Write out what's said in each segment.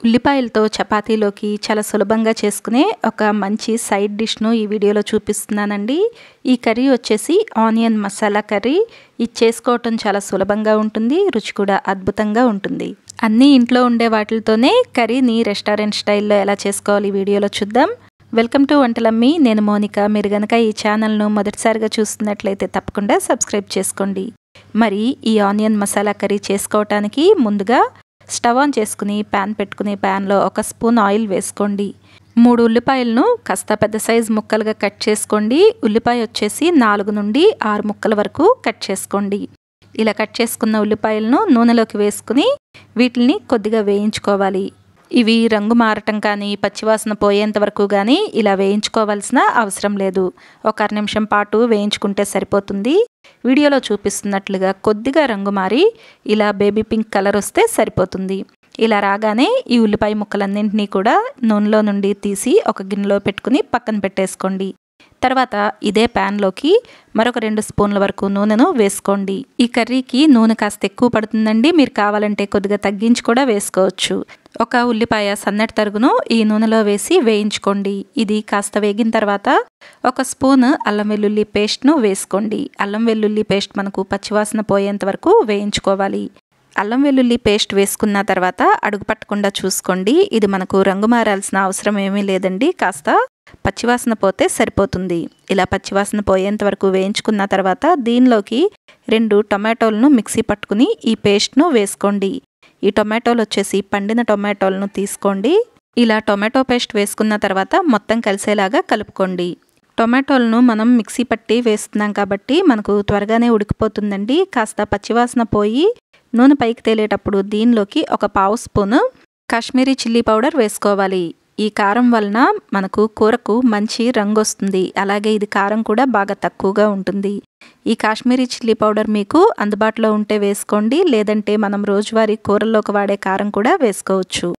ఉల్లిపాయలతో చపాతీలోకి చాలా సులభంగా చేసుకునే ఒక మంచి సైడ్ డిష్ను ఈ వీడియోలో చూపిస్తున్నానండి. ఈ కర్రీ వచ్చేసి ఆనియన్ మసాలా కర్రీ. ఇది చేసుకోవటం చాలా సులభంగా ఉంటుంది, రుచి కూడా అద్భుతంగా ఉంటుంది. అన్నీ ఇంట్లో ఉండే వాటితోనే కర్రీని రెస్టారెంట్ స్టైల్లో ఎలా చేసుకోవాలి ఈ వీడియోలో చూద్దాం. వెల్కమ్ టు వంటలమ్మి. నేను మోనిక. మీరు గనక ఈ ఛానల్ను మొదటిసారిగా చూస్తున్నట్లయితే తప్పకుండా సబ్స్క్రైబ్ చేసుకోండి. మరి ఈ ఆనియన్ మసాలా కర్రీ చేసుకోవటానికి ముందుగా స్టవ్ ఆన్ చేసుకుని ప్యాన్ పెట్టుకుని ప్యాన్లో 1 స్పూన్ ఆయిల్ వేసుకోండి. 3 ఉల్లిపాయలను కాస్త పెద్ద సైజు ముక్కలుగా కట్ చేసుకోండి. ఉల్లిపాయ వచ్చేసి 4 నుండి 6 ముక్కల వరకు కట్ చేసుకోండి. ఇలా కట్ చేసుకున్న ఉల్లిపాయలను నూనెలోకి వేసుకుని వీటిని కొద్దిగా వేయించుకోవాలి. ఇవి రంగు మారటం కానీ పచ్చివాసన పోయేంత వరకు కానీ ఇలా వేయించుకోవాల్సిన అవసరం లేదు. ఒక 1 నిమిషం పాటు వేయించుకుంటే సరిపోతుంది. వీడియోలో చూపిస్తున్నట్లుగా కొద్దిగా రంగు మారి ఇలా బేబీ పింక్ కలర్ వస్తే సరిపోతుంది. ఇలా రాగానే ఈ ఉల్లిపాయ ముక్కలన్నింటినీ కూడా నూనెలో నుండి తీసి ఒక గిన్నెలో పెట్టుకుని పక్కన పెట్టేసుకోండి. తర్వాత ఇదే ప్యాన్లోకి మరొక 2 స్పూన్ల వరకు నూనెను వేసుకోండి. ఈ కర్రీకి నూనె కాస్త ఎక్కువ పడుతుందండి. మీరు కావాలంటే కొద్దిగా తగ్గించి కూడా వేసుకోవచ్చు. ఒక ఉల్లిపాయ సన్నటి తరుగును ఈ నూనెలో వేసి వేయించుకోండి. ఇది కాస్త వేగిన తర్వాత 1 స్పూన్ అల్లం వెల్లుల్లి పేస్ట్ను వేసుకోండి. అల్లం వెల్లుల్లి పేస్ట్ మనకు పచ్చివాసన పోయేంత వరకు వేయించుకోవాలి. అల్లం వెల్లుల్లి పేస్ట్ వేసుకున్న తర్వాత అడుగు పట్టకుండా చూసుకోండి. ఇది మనకు రంగు మారాల్సిన అవసరం ఏమీ లేదండి. కాస్త పచ్చివాసన పోతే సరిపోతుంది. ఇలా పచ్చివాసన పోయేంత వరకు వేయించుకున్న తర్వాత దీనిలోకి 2 టొమాటోలను మిక్సీ పట్టుకుని ఈ పేస్ట్ను వేసుకోండి. ఈ టొమాటోలు వచ్చేసి పండిన టొమాటోలను తీసుకోండి. ఇలా టొమాటో పేస్ట్ వేసుకున్న తర్వాత మొత్తం కలిసేలాగా కలుపుకోండి. టొమాటోలను మనం మిక్సీ పట్టి వేస్తున్నాం కాబట్టి మనకు త్వరగానే ఉడికిపోతుందండి. కాస్త పచ్చివాసన పోయి నూనె పైకి తేలేటప్పుడు దీనిలోకి 1/2 స్పూను కాశ్మీరీ చిల్లీ పౌడర్ వేసుకోవాలి. ఈ కారం వలన మనకు కూరకు మంచి రంగు వస్తుంది. అలాగే ఇది కారం కూడా బాగా తక్కువగా ఉంటుంది. ఈ కాశ్మీరీ చిల్లీ పౌడర్ మీకు అందుబాటులో ఉంటే వేసుకోండి. లేదంటే మనం రోజువారీ కూరల్లోకి వాడే కారం కూడా వేసుకోవచ్చు.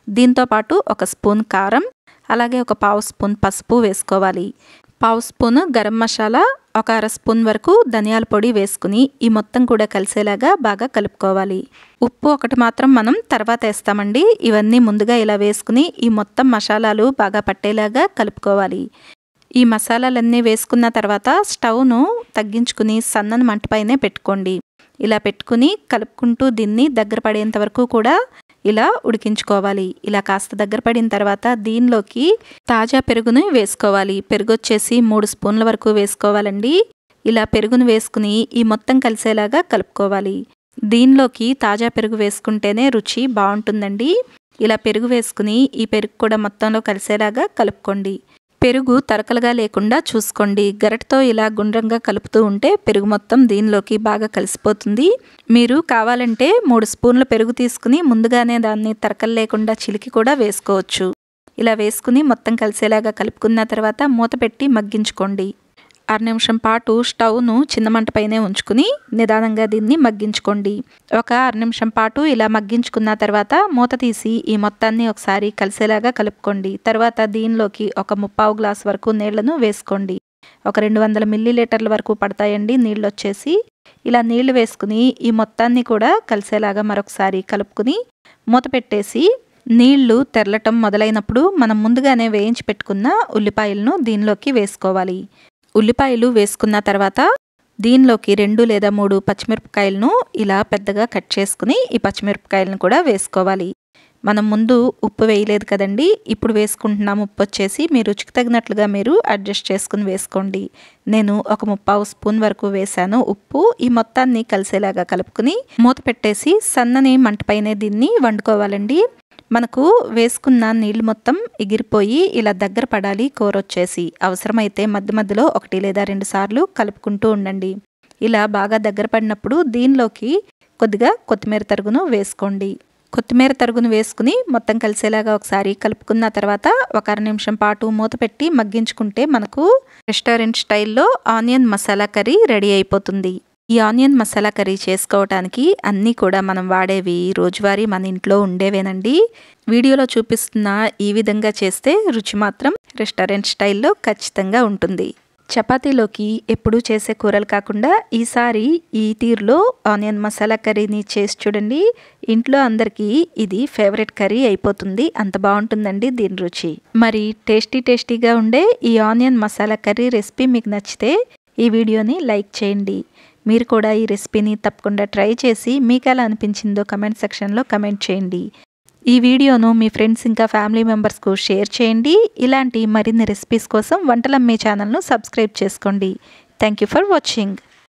దీంతోపాటు 1 స్పూన్ కారం, అలాగే 1/2 స్పూన్ పసుపు వేసుకోవాలి. 1/2 స్పూన్ గరం మసాలా, 1 అర స్పూన్ వరకు ధనియాల పొడి వేసుకుని ఈ మొత్తం కూడా కలిసేలాగా బాగా కలుపుకోవాలి. ఉప్పు ఒకటి మాత్రం మనం తర్వాత వేస్తామండి. ఇవన్నీ ముందుగా ఇలా వేసుకుని ఈ మొత్తం మసాలాలు బాగా పట్టేలాగా కలుపుకోవాలి. ఈ మసాలాలన్నీ వేసుకున్న తర్వాత స్టవ్ను తగ్గించుకుని సన్నని మంటపైనే పెట్టుకోండి. ఇలా పెట్టుకుని కలుపుకుంటూ దీన్ని దగ్గర పడేంత వరకు కూడా ఇలా ఉడికించుకోవాలి. ఇలా కాస్త దగ్గర పడిన తర్వాత దీనిలోకి తాజా పెరుగును వేసుకోవాలి. పెరుగు వచ్చేసి 3 స్పూన్ల వరకు వేసుకోవాలండి. ఇలా పెరుగును వేసుకుని ఈ మొత్తం కలిసేలాగా కలుపుకోవాలి. దీనిలోకి తాజా పెరుగు వేసుకుంటేనే రుచి బాగుంటుందండి. ఇలా పెరుగు వేసుకుని ఈ పెరుగు కూడా మొత్తంలో కలిసేలాగా కలుపుకోండి. పెరుగు తరకలుగా లేకుండా చూసుకోండి. గరిటతో ఇలా గుండ్రంగా కలుపుతూ ఉంటే పెరుగు మొత్తం దీనిలోకి బాగా కలిసిపోతుంది. మీరు కావాలంటే 3 స్పూన్ల పెరుగు తీసుకుని ముందుగానే దాన్ని తరకలు లేకుండా చిలికి కూడా వేసుకోవచ్చు. ఇలా వేసుకుని మొత్తం కలిసేలాగా కలుపుకున్న తర్వాత మూత పెట్టి మగ్గించుకోండి. 6 నిమిషం పాటు స్టవ్ను చిన్న మంటపైనే ఉంచుకుని నిదానంగా దీన్ని మగ్గించుకోండి. ఒక 6 నిమిషం పాటు ఇలా మగ్గించుకున్న తర్వాత మూత తీసి ఈ మొత్తాన్ని ఒకసారి కలిసేలాగా కలుపుకోండి. తర్వాత దీనిలోకి 1/3 గ్లాస్ వరకు నీళ్లను వేసుకోండి. ఒక 200 మిల్లీలీటర్ల వరకు పడతాయండి నీళ్ళు వచ్చేసి. ఇలా నీళ్లు వేసుకుని ఈ మొత్తాన్ని కూడా కలిసేలాగా మరొకసారి కలుపుకుని మూత పెట్టేసి నీళ్లు తెరలటం మొదలైనప్పుడు మనం ముందుగానే వేయించి పెట్టుకున్న ఉల్లిపాయలను దీనిలోకి వేసుకోవాలి. ఉల్లిపాయలు వేసుకున్న తర్వాత దీనిలోకి 2 లేదా 3 పచ్చిమిరపకాయలను ఇలా పెద్దగా కట్ చేసుకుని ఈ పచ్చిమిరపకాయలను కూడా వేసుకోవాలి. మనం ముందు ఉప్పు వేయలేదు కదండి. ఇప్పుడు వేసుకుంటున్నాము. ఉప్పు వచ్చేసి మీ రుచికి తగినట్లుగా మీరు అడ్జస్ట్ చేసుకుని వేసుకోండి. నేను 1/3 స్పూన్ వరకు వేసాను ఉప్పు. ఈ మొత్తాన్ని కలిసేలాగా కలుపుకుని మూత పెట్టేసి సన్నని మంటపైనే దీన్ని వండుకోవాలండి. మనకు వేసుకున్న నీళ్ళు మొత్తం ఎగిరిపోయి ఇలా దగ్గర పడాలి కూర వచ్చేసి. అవసరమైతే మధ్య మధ్యలో 1 లేదా 2 సార్లు కలుపుకుంటూ ఉండండి. ఇలా బాగా దగ్గర పడినప్పుడు దీనిలోకి కొద్దిగా కొత్తిమీర తరుగును వేసుకోండి. కొత్తిమీర తరుగును వేసుకుని మొత్తం కలిసేలాగా ఒకసారి కలుపుకున్న తర్వాత ఒక 1 నిమిషం పాటు మూత పెట్టి మగ్గించుకుంటే మనకు రెస్టారెంట్ స్టైల్లో ఆనియన్ మసాలా కర్రీ రెడీ అయిపోతుంది. ఈ ఆనియన్ మసాలా కర్రీ చేసుకోవటానికి అన్నీ కూడా మనం వాడేవి రోజువారీ మన ఇంట్లో ఉండేవేనండి. వీడియోలో చూపిస్తున్న ఈ విధంగా చేస్తే రుచి మాత్రం రెస్టారెంట్ స్టైల్లో ఖచ్చితంగా ఉంటుంది. చపాతీలోకి ఎప్పుడూ చేసే కూరలు కాకుండా ఈసారి ఈ తీరులో ఆనియన్ మసాలా కర్రీని చేసి చూడండి. ఇంట్లో అందరికీ ఇది ఫేవరెట్ కర్రీ అయిపోతుంది. అంత బాగుంటుందండి దీని రుచి. మరి టేస్టీగా ఉండే ఈ ఆనియన్ మసాలా కర్రీ రెసిపీ మీకు నచ్చితే ఈ వీడియోని లైక్ చేయండి. మీరు కూడా ఈ రెసిపీని తప్పకుండా ట్రై చేసి మీకు ఎలా అనిపించిందో కమెంట్ సెక్షన్లో కమెంట్ చేయండి. ఈ వీడియోను మీ ఫ్రెండ్స్ ఇంకా ఫ్యామిలీ మెంబర్స్కు షేర్ చేయండి. ఇలాంటి మరిన్ని రెసిపీస్ కోసం వంటలమ్మే ఛానల్ను సబ్స్క్రైబ్ చేసుకోండి. Thank you for watching.